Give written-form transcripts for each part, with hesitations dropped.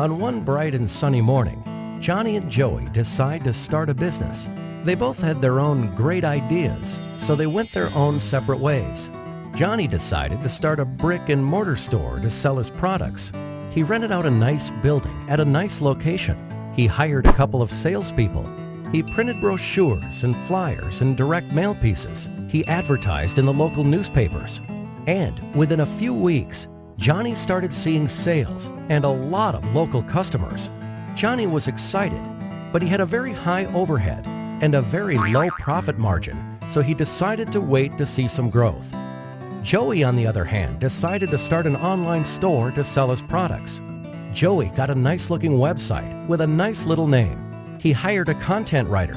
On one bright and sunny morning, Johnny and Joey decide to start a business. They both had their own great ideas, so they went their own separate ways. Johnny decided to start a brick-and-mortar store to sell his products. He rented out a nice building at a nice location. He hired a couple of salespeople. He printed brochures and flyers and direct mail pieces. He advertised in the local newspapers. And within a few weeks, Johnny started seeing sales and a lot of local customers. Johnny was excited, but he had a very high overhead and a very low profit margin, so he decided to wait to see some growth. Joey, on the other hand, decided to start an online store to sell his products. Joey got a nice-looking website with a nice little name. He hired a content writer.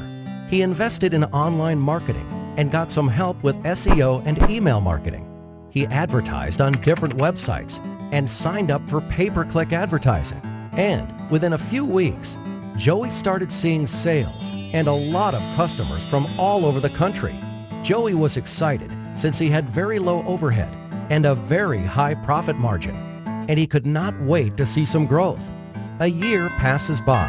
He invested in online marketing and got some help with SEO and email marketing. He advertised on different websites and signed up for pay-per-click advertising. And within a few weeks, Joey started seeing sales and a lot of customers from all over the country. Joey was excited since he had very low overhead and a very high profit margin, and he could not wait to see some growth. A year passes by.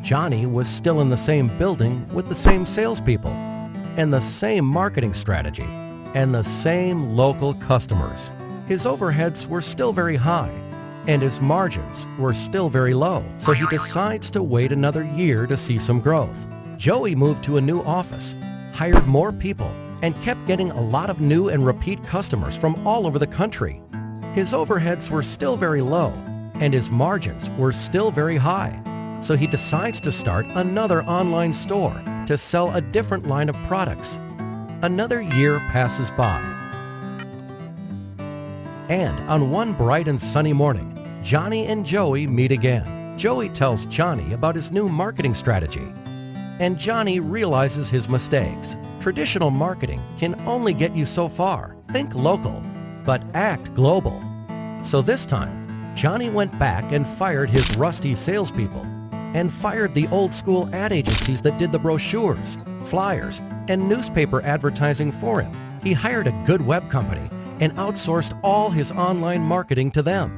Johnny was still in the same building with the same salespeople and the same marketing strategy and the same local customers. His overheads were still very high and his margins were still very low, so he decides to wait another year to see some growth. Joey moved to a new office, hired more people, and kept getting a lot of new and repeat customers from all over the country. His overheads were still very low and his margins were still very high, so he decides to start another online store to sell a different line of products. Another year passes by. And on one bright and sunny morning, Johnny and Joey meet again. Joey tells Johnny about his new marketing strategy, and Johnny realizes his mistakes. Traditional marketing can only get you so far. Think local, but act global. So this time, Johnny went back and fired his rusty salespeople and fired the old-school ad agencies that did the brochures, flyers, and newspaper advertising for him. He hired a good web company and outsourced all his online marketing to them.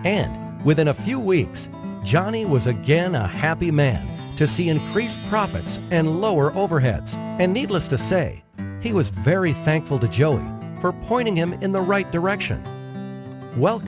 And within a few weeks, Johnny was again a happy man to see increased profits and lower overheads. And needless to say, he was very thankful to Joey for pointing him in the right direction. Welcome.